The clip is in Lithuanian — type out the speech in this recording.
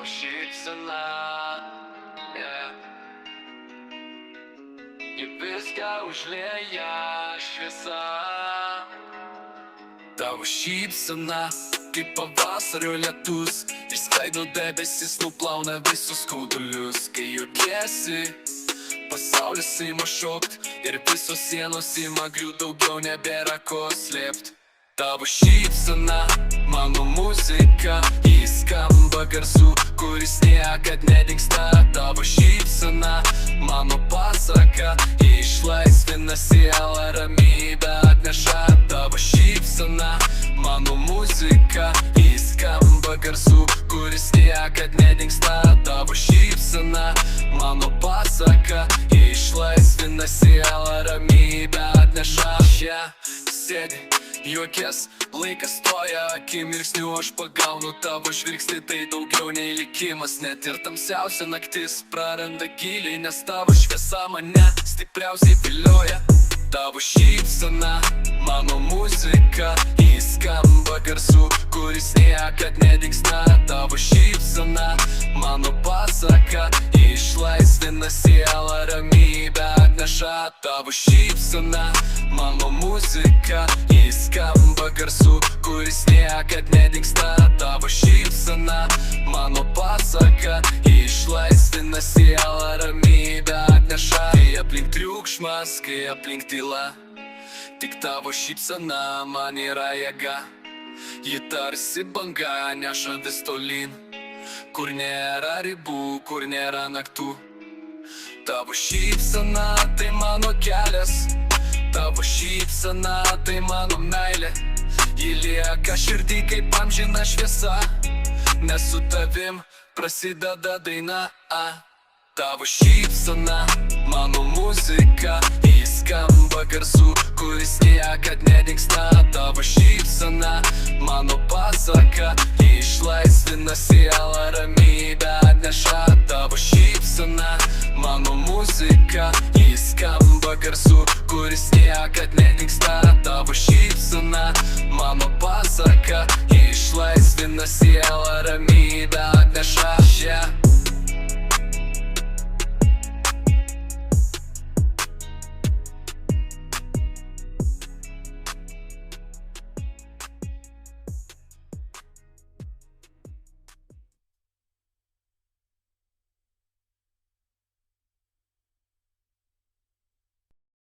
šypsena, į viską užlieja šviesa. Tavo šypsena, kaip pavasario lietus, išsklaido debesis, nuplauna visus skaudulius. Kai juokiesi, pasaulis ima šokt ir visos sienos ima griūt, daugiau nebėra ko slėpt. Tavo šypsena, mano muzika, ji skamba garsu, kuris niekad nedingsta. Tavo šypsena, mano pasaka, ji išlaisvina sielą, ramybę atneša. Tavo šypsena, mano muzika, ji skamba garsu, kuris niekad nedingsta. Tavo šypsena, mano pasaka, ji išlaisvina sielą, ramybę atneša. Sėdi, juokės, laikas stoja, akimirksniu aš pagaunu tavo žvilgsnį, tai daugiau nei likimas. Net ir tamsiausia naktis praranda gylį, nes tavo šviesa mane stipriausiai vilioja. Tavo šypsena, mano muzika, ji skamba garsu, kuris niekad nedingsta. Tavo šypsena, mano pasaka, ji išlaisvina sielą, ramybę atneša. Tavo šypsena, mano muzika, ji skamba garsu, kuris niekad nedingsta. Tavo šypsena, mano pasaka, ji išlaisvina sielą, ramybę atneša. Kai aplink triukšmas, kai aplink tyla, tik tavo šypsena man yra jėga. Ji tarsi banga neša vis tolyn, kur nėra ribų, kur nėra naktų. Tavo šypsena tai mano kelias, tavo šypsena tai mano meilė. Ji lieka širdį kaip amžina šviesa, nes su tavim prasideda daina. Tavo šypsena, mano muzika, ji skamba garsu, kuris niekad nedingsta. Tavo šypsena, mano pasaka, ji išlaisvina sielą, ramybę atneša. Tavo šypsena, mano muzika, ji skamba garsu, kuris niekad nedingsta. Tavo šypsena